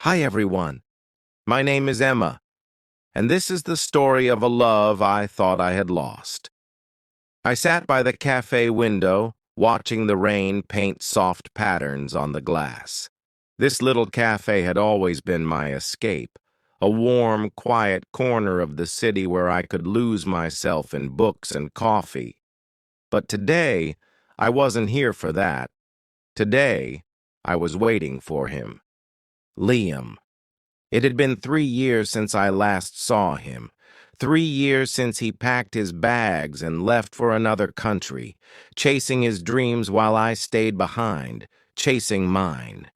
Hi, everyone. My name is Emma, and this is the story of a love I thought I had lost. I sat by the cafe window, watching the rain paint soft patterns on the glass. This little cafe had always been my escape, a warm, quiet corner of the city where I could lose myself in books and coffee. But today, I wasn't here for that. Today, I was waiting for him. Liam. It had been 3 years since I last saw him. 3 years since he packed his bags and left for another country, chasing his dreams while I stayed behind, chasing mine.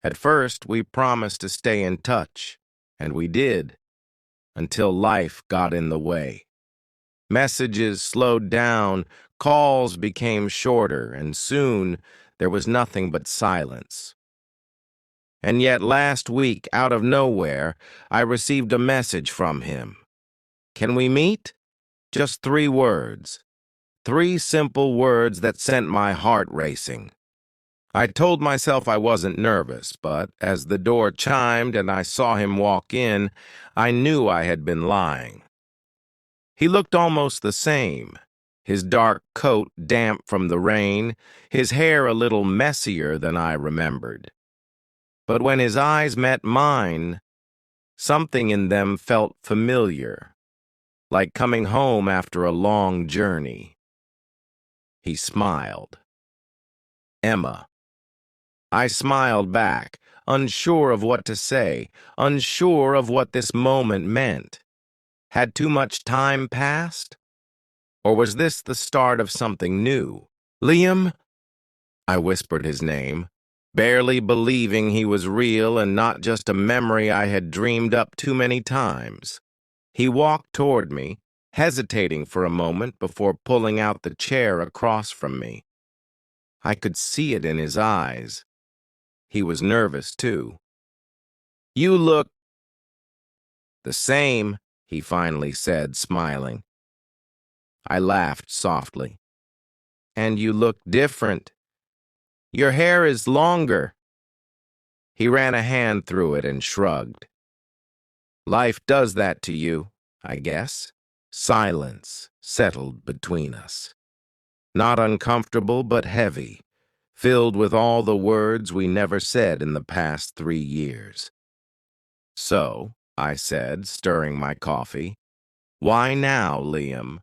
At first, we promised to stay in touch, and we did, until life got in the way. Messages slowed down, calls became shorter, and soon there was nothing but silence. And yet last week, out of nowhere, I received a message from him. Can we meet? Just 3 words. 3 simple words that sent my heart racing. I told myself I wasn't nervous, but as the door chimed and I saw him walk in, I knew I had been lying. He looked almost the same, his dark coat damp from the rain, his hair a little messier than I remembered. But when his eyes met mine, something in them felt familiar, like coming home after a long journey. He smiled. Emma. I smiled back, unsure of what to say, unsure of what this moment meant. Had too much time passed? Or was this the start of something new? Liam? I whispered his name, barely believing he was real and not just a memory I had dreamed up too many times. He walked toward me, hesitating for a moment before pulling out the chair across from me. I could see it in his eyes. He was nervous, too. You look the same, he finally said, smiling. I laughed softly. And you look different. Your hair is longer. He ran a hand through it and shrugged. Life does that to you, I guess. Silence settled between us. Not uncomfortable, but heavy, filled with all the words we never said in the past 3 years. So, I said, stirring my coffee, why now, Liam?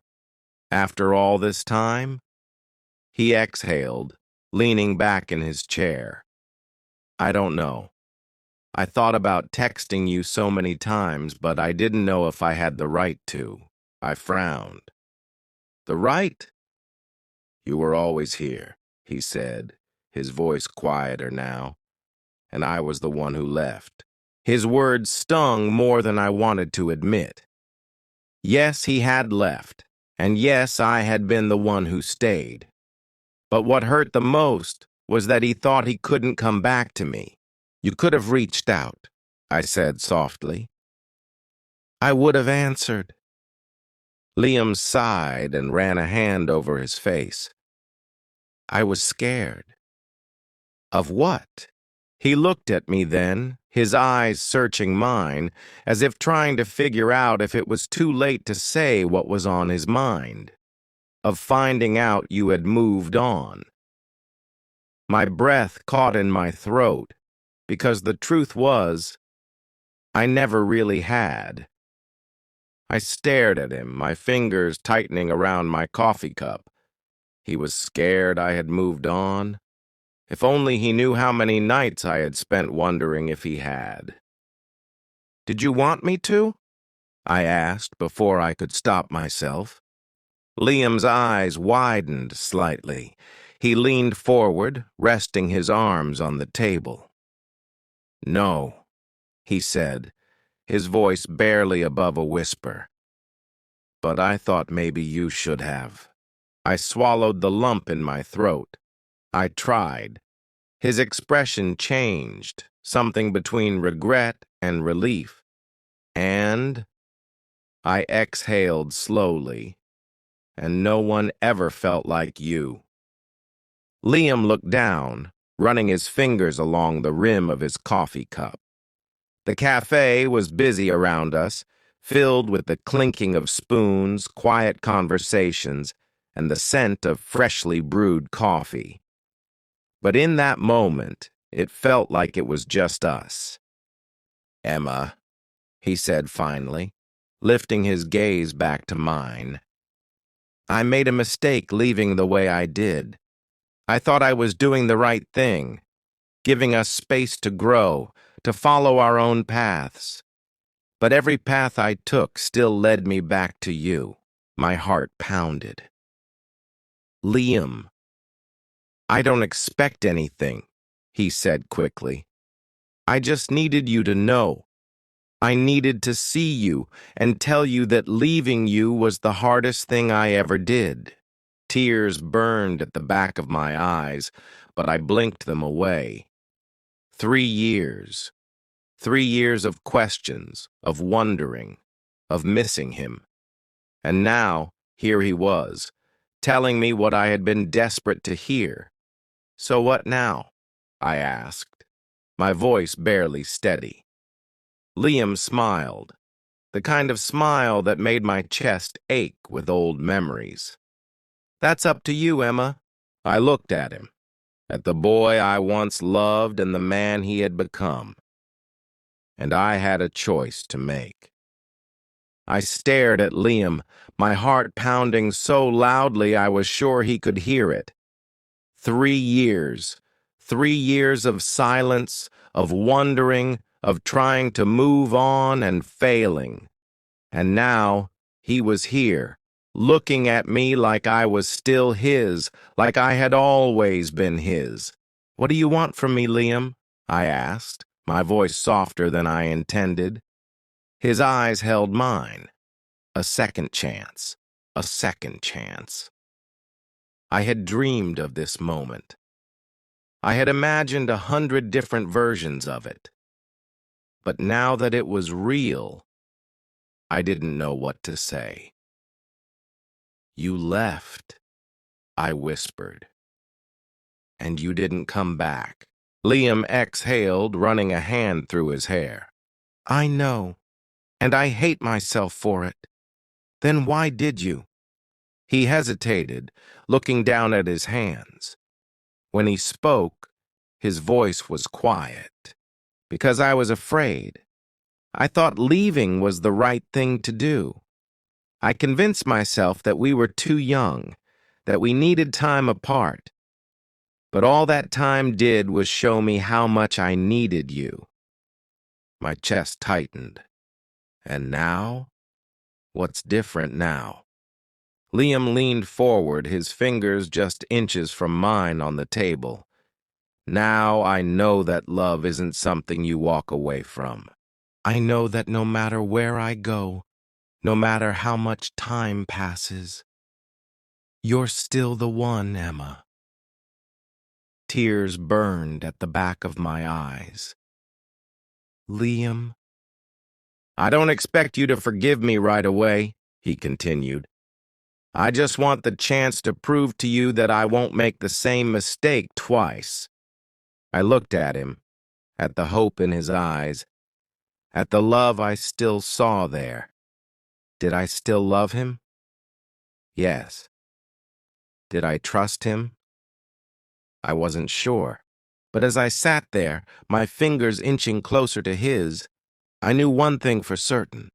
After all this time? He exhaled, leaning back in his chair. I don't know. I thought about texting you so many times, but I didn't know if I had the right to. I frowned. The right? You were always here, he said, his voice quieter now, and I was the one who left. His words stung more than I wanted to admit. Yes, he had left, and yes, I had been the one who stayed. But what hurt the most was that he thought he couldn't come back to me. You could have reached out, I said softly. I would have answered. Liam sighed and ran a hand over his face. I was scared. Of what? He looked at me then, his eyes searching mine, as if trying to figure out if it was too late to say what was on his mind. Of finding out you had moved on. My breath caught in my throat, because the truth was, I never really had. I stared at him, my fingers tightening around my coffee cup. He was scared I had moved on. If only he knew how many nights I had spent wondering if he had. Did you want me to? I asked before I could stop myself. Liam's eyes widened slightly. He leaned forward, resting his arms on the table. No, he said, his voice barely above a whisper. But I thought maybe you should have. I swallowed the lump in my throat. I tried. His expression changed, something between regret and relief. And I exhaled slowly. And no one ever felt like you. Liam looked down, running his fingers along the rim of his coffee cup. The cafe was busy around us, filled with the clinking of spoons, quiet conversations, and the scent of freshly brewed coffee. But in that moment, it felt like it was just us. "Emma," he said finally, lifting his gaze back to mine. "I made a mistake leaving the way I did. I thought I was doing the right thing, giving us space to grow, to follow our own paths. But every path I took still led me back to you." My heart pounded. "Liam, I don't expect anything," he said quickly. "I just needed you to know. I needed to see you and tell you that leaving you was the hardest thing I ever did." Tears burned at the back of my eyes, but I blinked them away. 3 years. 3 years of questions, of wondering, of missing him. And now, here he was, telling me what I had been desperate to hear. "So what now?" I asked, my voice barely steady. Liam smiled, the kind of smile that made my chest ache with old memories. "That's up to you, Emma." I looked at him, at the boy I once loved and the man he had become. And I had a choice to make. I stared at Liam, my heart pounding so loudly I was sure he could hear it. 3 years. 3 years of silence, of wondering, of trying to move on and failing. And now he was here, looking at me like I was still his, like I had always been his. "What do you want from me, Liam?" I asked, my voice softer than I intended. His eyes held mine. A second chance. A second chance. I had dreamed of this moment. I had imagined 100 different versions of it. But now that it was real, I didn't know what to say. "You left," I whispered. "And you didn't come back." Liam exhaled, running a hand through his hair. "I know, and I hate myself for it. Then why did you?" He hesitated, looking down at his hands. When he spoke, his voice was quiet. "Because I was afraid. I thought leaving was the right thing to do. I convinced myself that we were too young, that we needed time apart. But all that time did was show me how much I needed you." My chest tightened. "And now? What's different now?" Liam leaned forward, his fingers just inches from mine on the table. "Now I know that love isn't something you walk away from. I know that no matter where I go, no matter how much time passes, you're still the one, Emma." Tears burned at the back of my eyes. "Liam, I don't expect you to forgive me right away," he continued. "I just want the chance to prove to you that I won't make the same mistake twice." I looked at him, at the hope in his eyes, at the love I still saw there. Did I still love him? Yes. Did I trust him? I wasn't sure. But as I sat there, my fingers inching closer to his, I knew one thing for certain.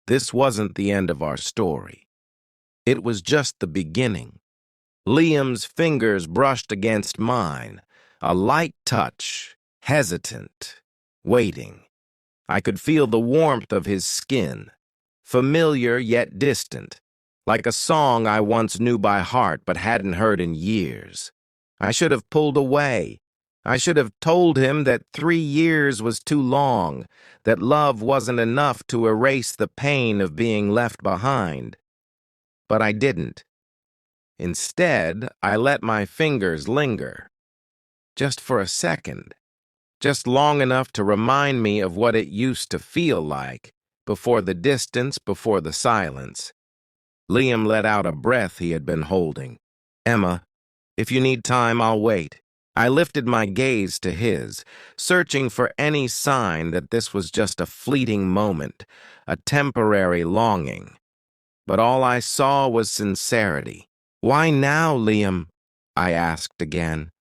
This wasn't the end of our story. It was just the beginning. Liam's fingers brushed against mine, a light touch, hesitant, waiting. I could feel the warmth of his skin, familiar yet distant, like a song I once knew by heart but hadn't heard in years. I should have pulled away. I should have told him that 3 years was too long, that love wasn't enough to erase the pain of being left behind. But I didn't. Instead, I let my fingers linger. Just for a second. Just long enough to remind me of what it used to feel like, before the distance, before the silence. Liam let out a breath he had been holding. "Emma, if you need time, I'll wait." I lifted my gaze to his, searching for any sign that this was just a fleeting moment, a temporary longing. But all I saw was sincerity. "Why now, Liam?" I asked again.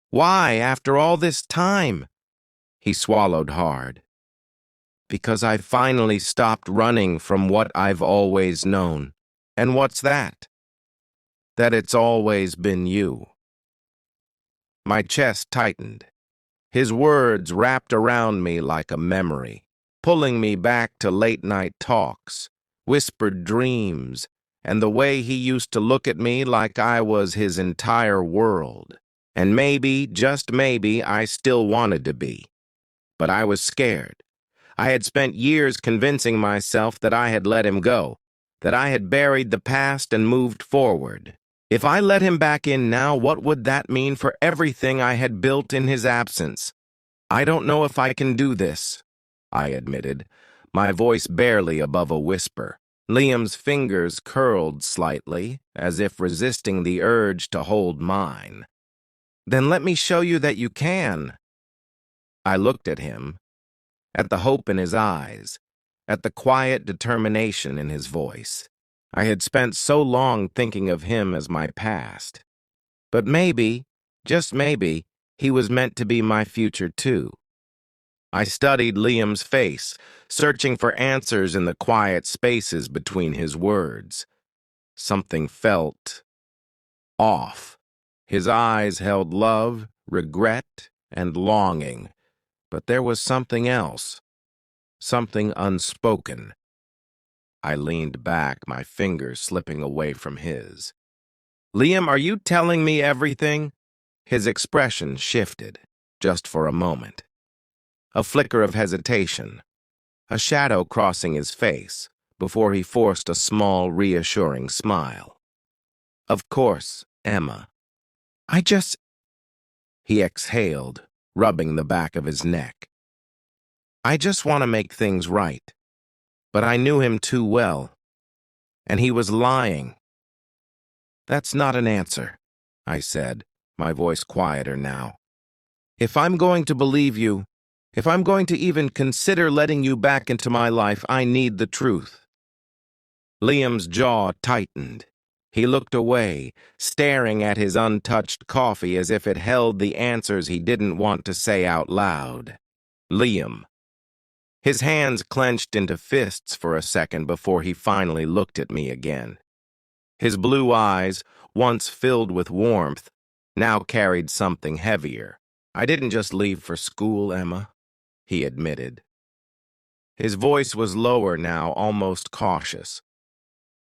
"Why, after all this time?" He swallowed hard. "Because I finally stopped running from what I've always known. And what's that?" "That it's always been you." My chest tightened. His words wrapped around me like a memory, pulling me back to late-night talks, whispered dreams, and the way he used to look at me like I was his entire world. And maybe, just maybe, I still wanted to be. But I was scared. I had spent years convincing myself that I had let him go, that I had buried the past and moved forward. If I let him back in now, what would that mean for everything I had built in his absence? "I don't know if I can do this," I admitted, my voice barely above a whisper. Liam's fingers curled slightly, as if resisting the urge to hold mine. "Then let me show you that you can." I looked at him, at the hope in his eyes, at the quiet determination in his voice. I had spent so long thinking of him as my past. But maybe, just maybe, he was meant to be my future too. I studied Liam's face, searching for answers in the quiet spaces between his words. Something felt off. His eyes held love, regret, and longing. But there was something else, something unspoken. I leaned back, my fingers slipping away from his. "Liam, are you telling me everything?" His expression shifted, just for a moment. A flicker of hesitation, a shadow crossing his face, before he forced a small, reassuring smile. "Of course, Emma. I just—" He exhaled, rubbing the back of his neck. "I just want to make things right." But I knew him too well, and he was lying. "That's not an answer," I said, my voice quieter now. "If I'm going to believe you, if I'm going to even consider letting you back into my life, I need the truth." Liam's jaw tightened. He looked away, staring at his untouched coffee as if it held the answers he didn't want to say out loud. "Liam." His hands clenched into fists for a second before he finally looked at me again. His blue eyes, once filled with warmth, now carried something heavier. "I didn't just leave for school, Emma," he admitted. His voice was lower now, almost cautious.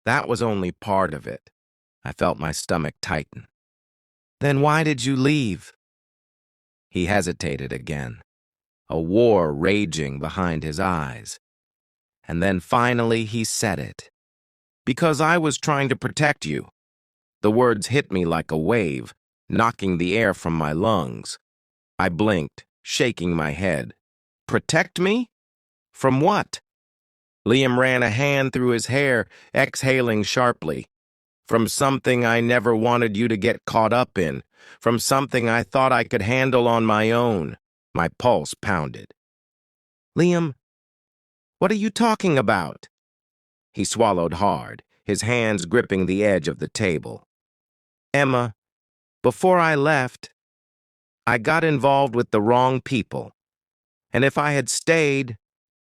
"That was only part of it." I felt my stomach tighten. "Then why did you leave?" He hesitated again, a war raging behind his eyes. And then finally he said it. "Because I was trying to protect you." The words hit me like a wave, knocking the air from my lungs. I blinked, shaking my head. "Protect me? From what?" Liam ran a hand through his hair, exhaling sharply. "From something I never wanted you to get caught up in. From something I thought I could handle on my own." My pulse pounded. "Liam, what are you talking about?" He swallowed hard, his hands gripping the edge of the table. "Emma, before I left, I got involved with the wrong people. And if I had stayed,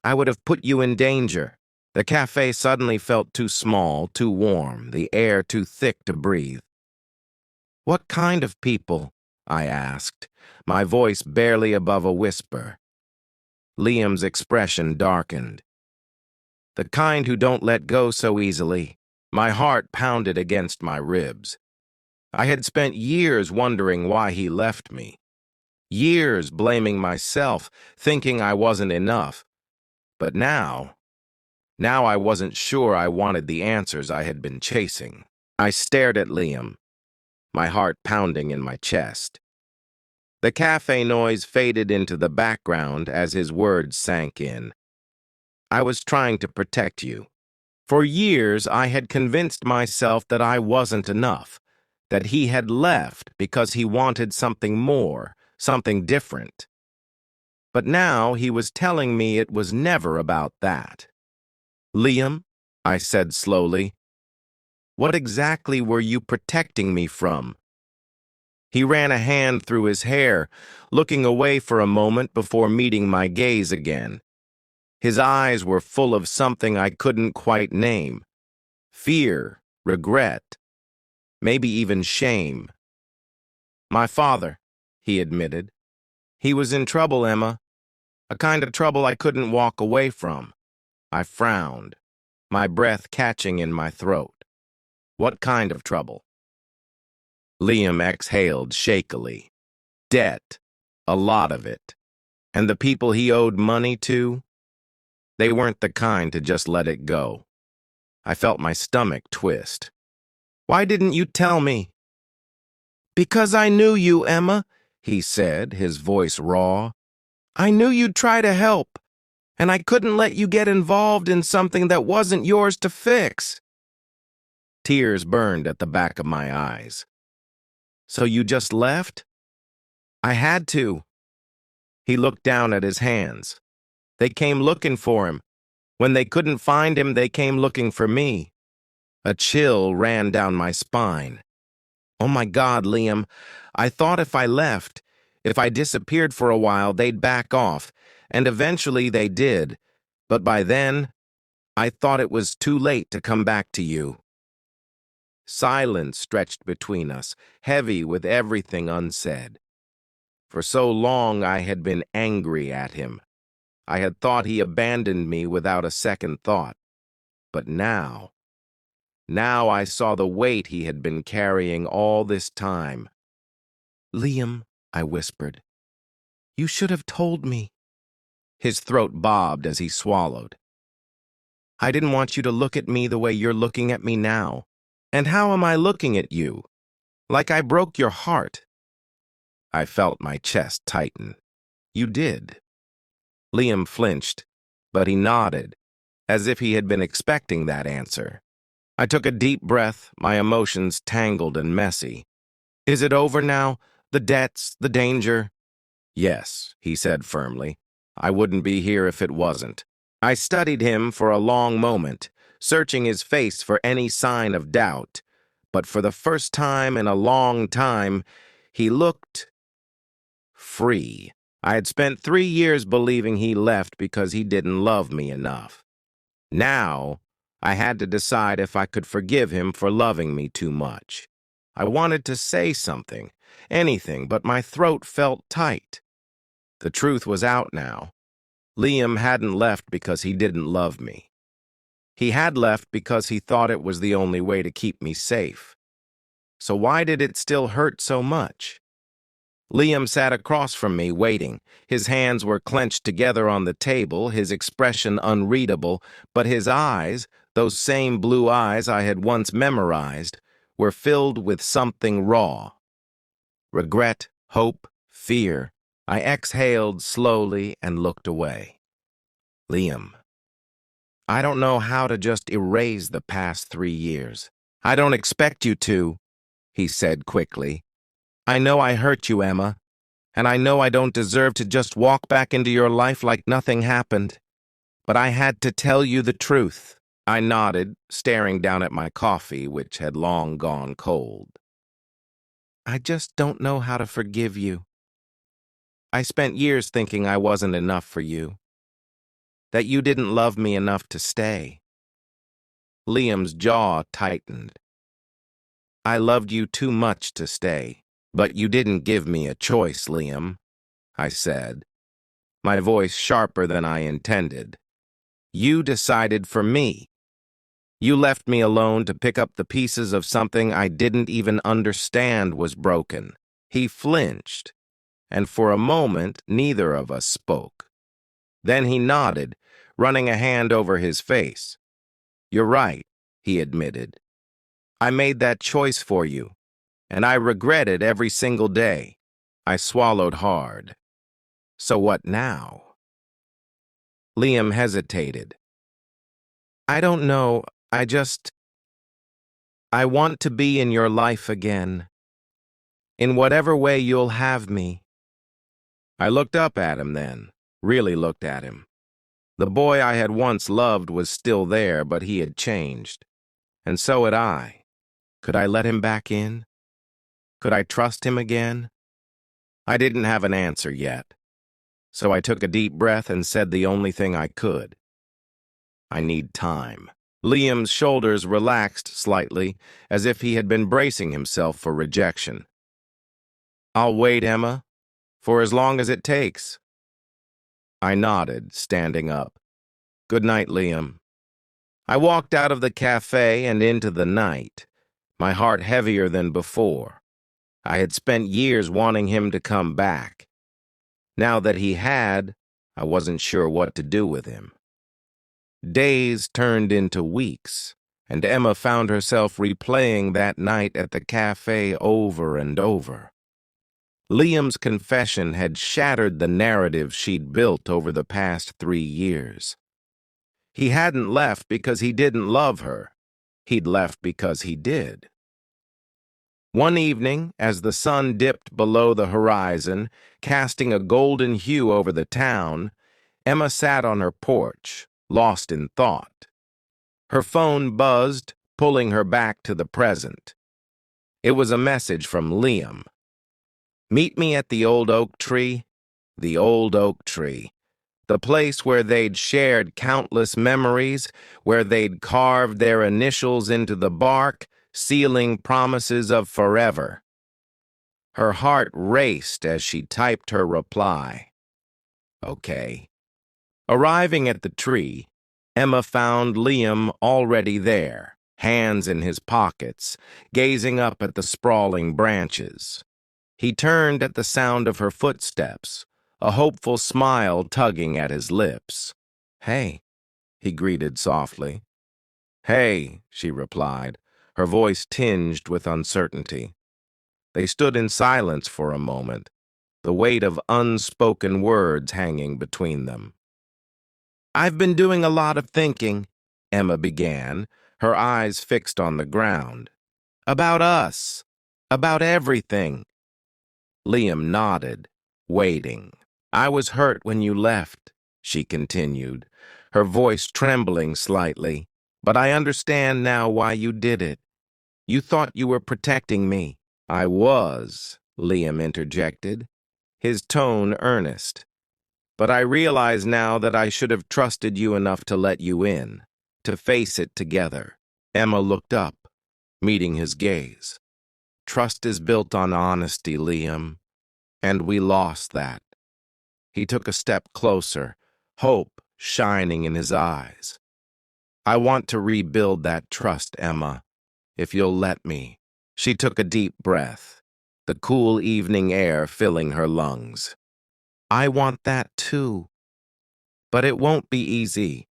I would have put you in danger." The cafe suddenly felt too small, too warm, the air too thick to breathe. "What kind of people?" I asked, my voice barely above a whisper. Liam's expression darkened. "The kind who don't let go so easily." My heart pounded against my ribs. I had spent years wondering why he left me. Years blaming myself, thinking I wasn't enough. But now I wasn't sure I wanted the answers I had been chasing. I stared at Liam, my heart pounding in my chest. The cafe noise faded into the background as his words sank in. "I was trying to protect you. For years, I had convinced myself that I wasn't enough, that he had left because he wanted something more, something different. But now he was telling me it was never about that. "Liam," I said slowly, "what exactly were you protecting me from?" He ran a hand through his hair, looking away for a moment before meeting my gaze again. His eyes were full of something I couldn't quite name. Fear, regret, maybe even shame. "My father," he admitted. "He was in trouble, Emma. A kind of trouble I couldn't walk away from." I frowned, my breath catching in my throat. "What kind of trouble?" Liam exhaled shakily. "Debt. A lot of it. And the people he owed money to? They weren't the kind to just let it go." I felt my stomach twist. "Why didn't you tell me?" "Because I knew you, Emma," he said, his voice raw. "I knew you'd try to help, and I couldn't let you get involved in something that wasn't yours to fix." Tears burned at the back of my eyes. "So you just left?" "I had to." He looked down at his hands. "They came looking for him. When they couldn't find him, they came looking for me." A chill ran down my spine. "Oh my God, Liam, I thought if I left, if I disappeared for a while, they'd back off, and eventually they did. But by then, I thought it was too late to come back to you." Silence stretched between us, heavy with everything unsaid. For so long I had been angry at him. I had thought he abandoned me without a second thought. But now I saw the weight he had been carrying all this time. "Liam," I whispered, "you should have told me." His throat bobbed as he swallowed. "I didn't want you to look at me the way you're looking at me now. And how am I looking at you? Like I broke your heart." I felt my chest tighten. "You did." Liam flinched, but he nodded, as if he had been expecting that answer. I took a deep breath, my emotions tangled and messy. "Is it over now? The debts, the danger?" "Yes," he said firmly. "I wouldn't be here if it wasn't." I studied him for a long moment, searching his face for any sign of doubt. But for the first time in a long time, he looked free. I had spent 3 years believing he left because he didn't love me enough. Now, I had to decide if I could forgive him for loving me too much. I wanted to say something, anything, but my throat felt tight. The truth was out now. Liam hadn't left because he didn't love me. He had left because he thought it was the only way to keep me safe. So why did it still hurt so much? Liam sat across from me, waiting. His hands were clenched together on the table, his expression unreadable, but his eyes, those same blue eyes I had once memorized, were filled with something raw. Regret, hope, fear. I exhaled slowly and looked away. "Liam, I don't know how to just erase the past 3 years. I don't expect you to," he said quickly. "I know I hurt you, Emma, and I know I don't deserve to just walk back into your life like nothing happened. But I had to tell you the truth." I nodded, staring down at my coffee, which had long gone cold. "I just don't know how to forgive you. I spent years thinking I wasn't enough for you, that you didn't love me enough to stay." Liam's jaw tightened. "I loved you too much to stay. But you didn't give me a choice, Liam," I said, my voice sharper than I intended. "You decided for me. You left me alone to pick up the pieces of something I didn't even understand was broken." He flinched, and for a moment neither of us spoke. Then he nodded, running a hand over his face. "You're right," he admitted. "I made that choice for you, and I regret it every single day." I swallowed hard. "So what now?" Liam hesitated. "I don't know, I just..." I want to be in your life again, in whatever way you'll have me. I looked up at him then, really looked at him. The boy I had once loved was still there, but he had changed. And so had I. Could I let him back in? Could I trust him again? I didn't have an answer yet. So I took a deep breath and said the only thing I could. I need time. Liam's shoulders relaxed slightly, as if he had been bracing himself for rejection. I'll wait, Emma, for as long as it takes. I nodded, standing up. Good night, Liam. I walked out of the cafe and into the night, my heart heavier than before. I had spent years wanting him to come back. Now that he had, I wasn't sure what to do with him. Days turned into weeks, and Emma found herself replaying that night at the cafe over and over. Liam's confession had shattered the narrative she'd built over the past 3 years. He hadn't left because he didn't love her. He'd left because he did. One evening, as the sun dipped below the horizon, casting a golden hue over the town, Emma sat on her porch, lost in thought. Her phone buzzed, pulling her back to the present. It was a message from Liam. Meet me at the old oak tree. The old oak tree. The place where they'd shared countless memories, where they'd carved their initials into the bark, sealing promises of forever. Her heart raced as she typed her reply. Okay. Arriving at the tree, Emma found Liam already there, hands in his pockets, gazing up at the sprawling branches. He turned at the sound of her footsteps, a hopeful smile tugging at his lips. Hey, he greeted softly. Hey, she replied, her voice tinged with uncertainty. They stood in silence for a moment, the weight of unspoken words hanging between them. I've been doing a lot of thinking, Emma began, her eyes fixed on the ground. About us. About everything. Liam nodded, waiting. I was hurt when you left, she continued, her voice trembling slightly. But I understand now why you did it. You thought you were protecting me. I was, Liam interjected, his tone earnest. But I realize now that I should have trusted you enough to let you in, to face it together. Emma looked up, meeting his gaze. Trust is built on honesty, Liam, and we lost that. He took a step closer, hope shining in his eyes. I want to rebuild that trust, Emma, if you'll let me. She took a deep breath, the cool evening air filling her lungs. I want that too. But it won't be easy.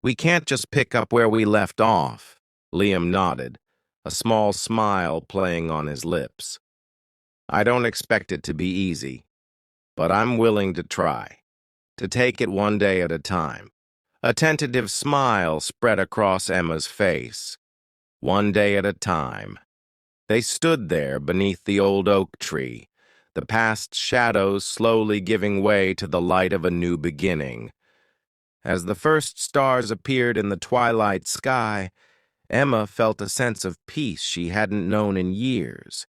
We can't just pick up where we left off. Liam nodded, a small smile playing on his lips. I don't expect it to be easy, but I'm willing to try, to take it one day at a time. A tentative smile spread across Emma's face. One day at a time. They stood there beneath the old oak tree, the past shadows slowly giving way to the light of a new beginning. As the first stars appeared in the twilight sky, Emma felt a sense of peace she hadn't known in years.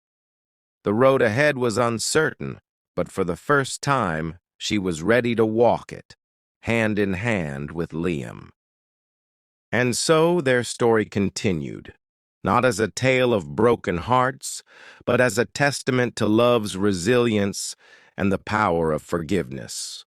The road ahead was uncertain, but for the first time, she was ready to walk it, hand in hand with Liam. And so their story continued, not as a tale of broken hearts, but as a testament to love's resilience and the power of forgiveness.